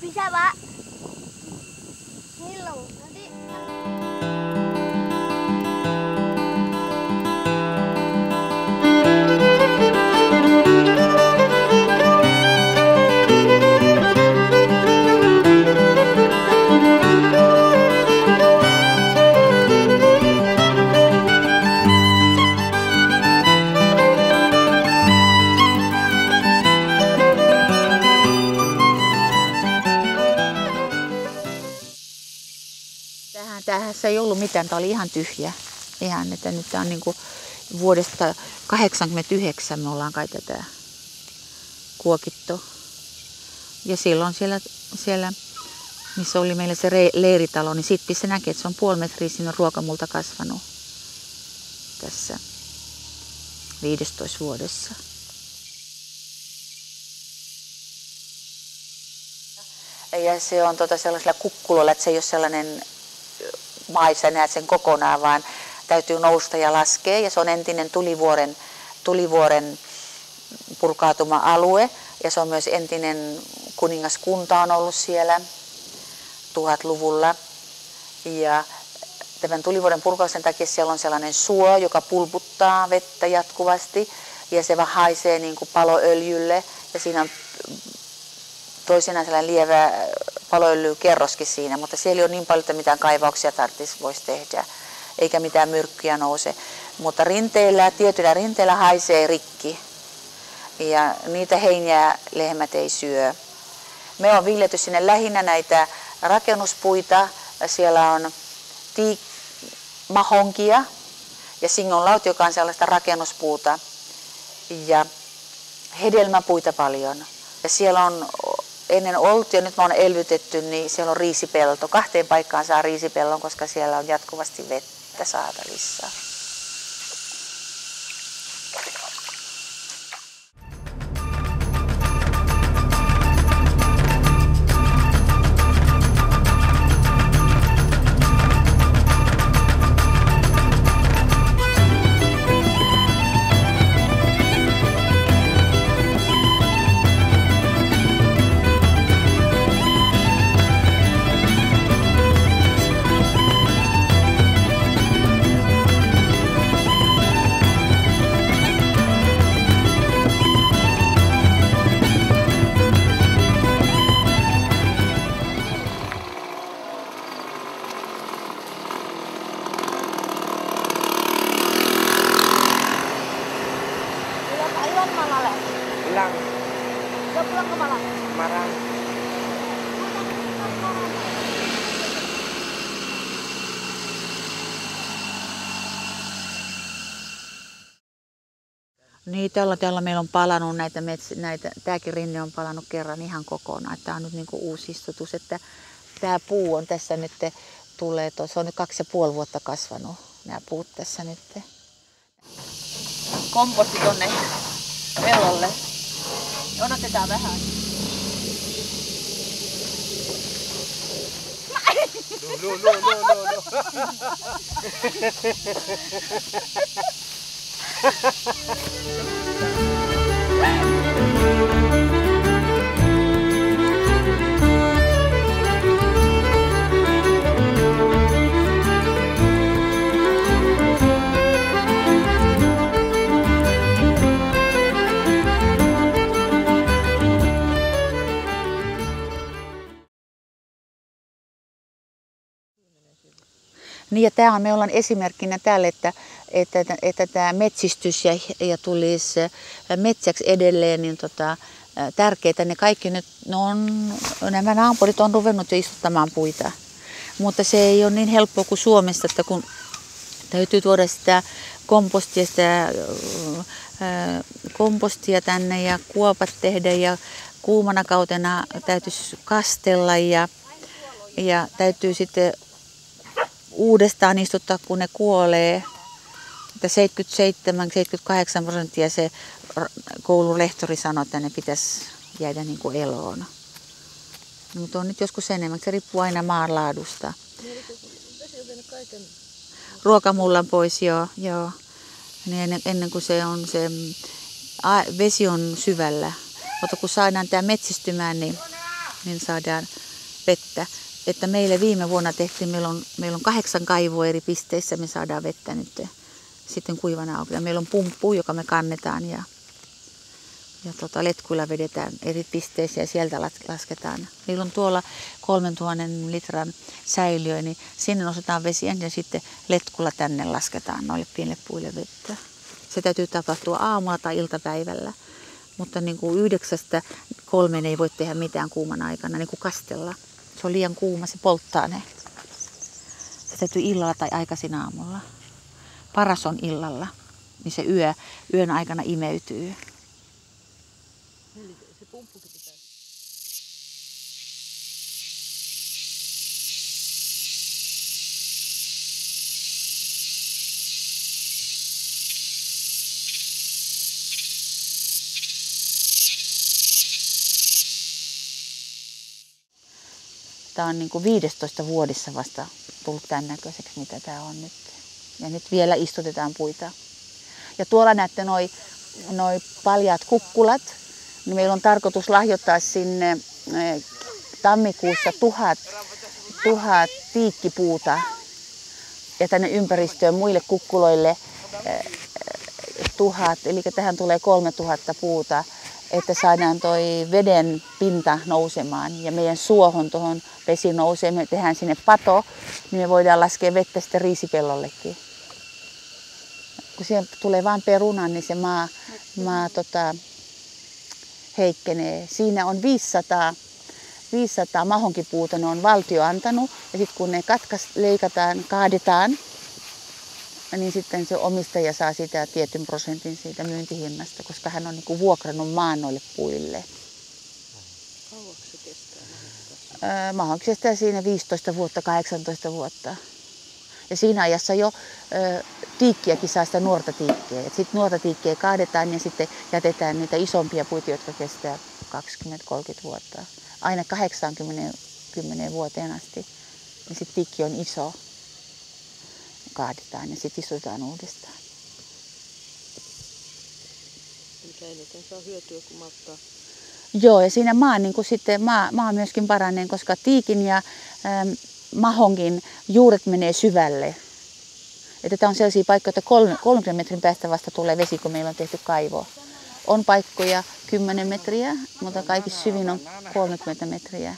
Bisa, Pak. Ini loh, nanti tässä ei ollut mitään, tämä oli ihan tyhjä. Ihan, että nyt tämä on niin kuin vuodesta 1989 me ollaan kai tätä kuokittu. Ja silloin siellä missä oli meillä se leiritalo, niin siitä se näkee, että se on puoli metriä sinne ruokamulta kasvanut tässä 15 vuodessa. Ja se on sellaisella kukkulolla, että se ei ole sellainen maissa, näet sen kokonaan, vaan täytyy nousta ja laskea. Ja se on entinen tulivuoren purkautuma-alue. Ja se on myös entinen kuningaskunta on ollut siellä 1000-luvulla. Ja tämän tulivuoren purkauksen takia siellä on sellainen suo, joka pulputtaa vettä jatkuvasti. Ja se vaan haisee niin kuin paloöljylle. Ja siinä on toisinaan sellainen lievä paloöljykerroskin siinä, mutta siellä ei ole niin paljon, että mitään kaivauksia voisi tehdä, eikä mitään myrkkyjä nouse. Mutta tietyillä rinteillä haisee rikki ja niitä heiniä lehmät ei syö. Me on viljelty sinne lähinnä näitä rakennuspuita. Siellä on mahonkia ja singonlaut, joka on sellaista rakennuspuuta, ja hedelmäpuita paljon. Ja siellä on ennen ollut ja nyt me on elvytetty, niin siellä on riisipelto. 2 paikkaan saa riisipellon, koska siellä on jatkuvasti vettä saatavissa. Pulang. Udah pulang ke Malang? Semarang. Niin, tällä meillä on palannut tämäkin rinne on palannut kerran ihan kokonaan. Tämä on nyt niin kuin uusi istutus, että tämä puu on tässä nyt tulee, se on nyt 2,5 vuotta kasvanut, nämä puut tässä nyt. Komposti tonne pellolle. Odotetaan vähän. Niin, ja me ollaan esimerkkinä täällä, että tämä metsistys ja tulisi metsäksi edelleen niin tärkeitä. Ne kaikki nyt, nämä naapurit on ruvennut jo istuttamaan puita. Mutta se ei ole niin helppoa kuin Suomessa, että kun täytyy tuoda sitä kompostia tänne ja kuopat tehdä ja kuumana kautena täytyisi kastella ja täytyy sitten uudestaan istuttaa, kun ne kuolee. 77-78% se koululehtori sanoi, että ne pitäisi jäädä niin kuin eloon. No, mutta on nyt joskus enemmän. Se riippuu aina maan laadusta. Ruokamullan pois, joo. Niin ennen kuin vesi on syvällä. Mutta kun saadaan tämä metsistymään, niin niin saadaan vettä. Että meille viime vuonna tehtiin, meillä on 8 kaivoa eri pisteissä, me saadaan vettä nyt sitten kuivana auki. Ja meillä on pumppu, joka me kannetaan ja letkuilla vedetään eri pisteissä ja sieltä lasketaan. Meillä on tuolla 3000 litran säiliö, niin sinne nostetaan vesiä ja sitten letkulla tänne lasketaan noille pienille puille vettä. Se täytyy tapahtua aamulla tai iltapäivällä, mutta niin kuin 9–3 ei voi tehdä mitään kuuman aikana, niin kuin kastella. Se on liian kuuma, se polttaa ne. Se täytyy illalla tai aikaisin aamulla. Paras on illalla, niin se yön aikana imeytyy. Se pumppukin pitää. Tämä on niin kuin 15 vuodessa vasta tullut tämän näköiseksi, mitä tämä on nyt. Ja nyt vielä istutetaan puita. Ja tuolla näette noi paljaat kukkulat. Niin meillä on tarkoitus lahjoittaa sinne tammikuussa 1000 tiikkipuuta. Ja tänne ympäristöön muille kukkuloille 1000, eli tähän tulee 3000 puuta, että saadaan toi veden pinta nousemaan ja meidän suohon tuohon vesi nousee. Me tehdään sinne pato, niin me voidaan laskea vettä sitten riisipellollekin. Kun siihen tulee vain peruna, niin se maa heikkenee. Siinä on 500 mahonkipuuta, ne on valtio antanut. Ja sitten kun ne leikataan, kaadetaan, niin sitten se omistaja saa sitä tietyn prosentin siitä myyntihinnasta, koska hän on niinku vuokrannut maan noille puille. Kauanko se kestää? Mahonki kestää siinä 15 vuotta, 18 vuotta. Ja siinä ajassa jo tiikkiäkin saa sitä nuorta tiikkiä. Sitten nuorta tiikkiä kaadetaan ja sitten jätetään niitä isompia puita, jotka kestää 20–30 vuotta. Aina 80 vuoteen asti. Ja sitten tiikki on iso. Kaadetaan ja sitten istutaan uudestaan. Mikä eniten saa hyötyä, kun malttaa? Joo, ja siinä maa myöskin paranee, koska tiikin ja mahonkin juuret menee syvälle. Että tämä on sellaisia paikkoja, että 30 metrin päästä vasta tulee vesi, kun meillä on tehty kaivo. On paikkoja 10 metriä, mutta kaikissa syvin on 30 metriä.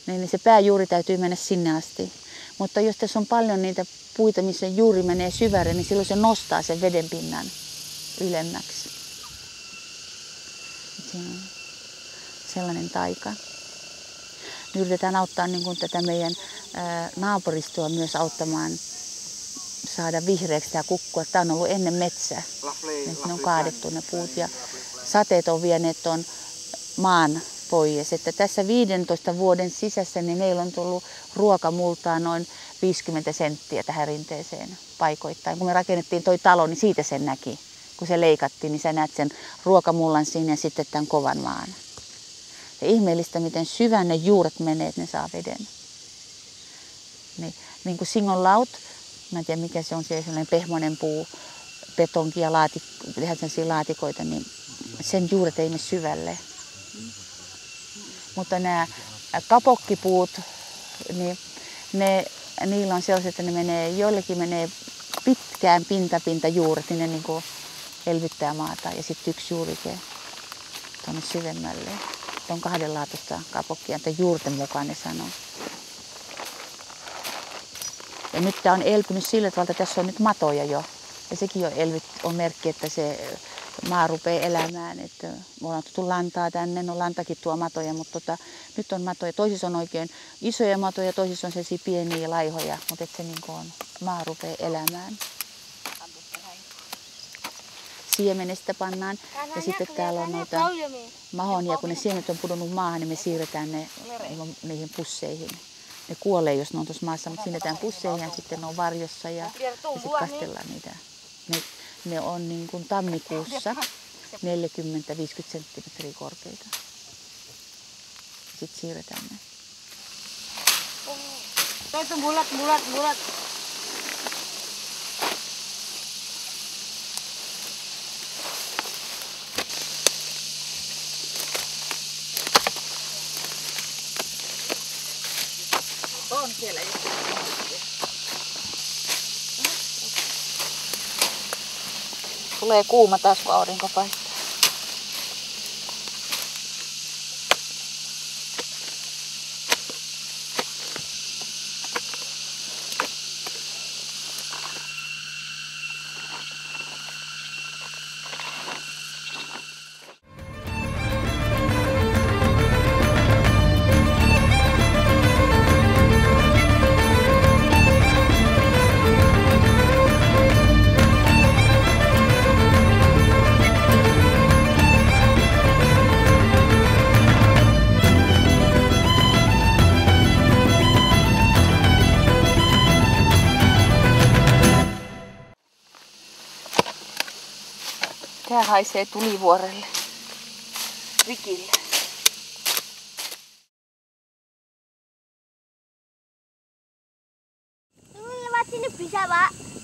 Niin se pääjuuri täytyy mennä sinne asti. Mutta jos tässä on paljon niitä puita, missä juuri menee syvälle, niin silloin se nostaa sen veden pinnan ylemmäksi. Se on sellainen taika. Me yritetään auttaa niin kuin tätä meidän naapuristoa myös auttamaan saada vihreäksi tämä kukkua. Tämä on ollut ennen metsä. Ne on kaadettu ne puut ja sateet on vieneet tuon maan pois. Että tässä 15 vuoden sisässä niin meillä on tullut ruokamultaa noin 50 senttiä tähän rinteeseen paikoittain. Kun me rakennettiin toi talo, niin siitä sen näki. Kun se leikattiin, niin sä näet sen ruokamullan siinä ja sitten tämän kovan maan. Ja ihmeellistä, miten syvän ne juuret menee, että ne saa veden. Niin kuin singonlaut, mä en tiedä mikä se on, se sellainen pehmoinen puu, betonki ja tehdään sellaisia laatikoita, niin sen juuret ei mene syvälle. Mutta nämä kapokkipuut, niin niillä on sellaiset, että joillekin menee pitkään pintajuuret, niin ne niin kuin elvyttää maata. Ja sitten yksi juurike tuonne syvemmälle. On kahdenlaatuista kapokkia, että juurten mukaan ne sanoo. Ja nyt tämä on elpynyt sillä tavalla, että tässä on nyt matoja jo. Ja sekin on merkki, että se maa rupeaa elämään. Että me ollaan tuttu lantaa tänne, no lantakin tuo matoja, mutta nyt on matoja. Toisissa on oikein isoja matoja, toisissa on sellaisia pieniä laihoja, mutta että se niin on, maa rupeaa elämään. Siemenestä pannaan ja sitten täällä on noita mahonia, kun ne siemenet on pudonnut maahan, niin me siirretään ne niihin pusseihin. Ne kuolee, jos ne on tuossa maassa, mutta siirretään pusseihin ja sitten ne on varjossa ja sitten kastellaan niitä. Ne on niin kuin tammikuussa 40–50 senttimetriä korkeita. Sitten siirretään ne. Itu bulat. Siellä joku. Tulee kuuma taas, kun aurinko paistaa. Tää haisee tulivuorelle. Rikille. Lewat sini bisa, Pak.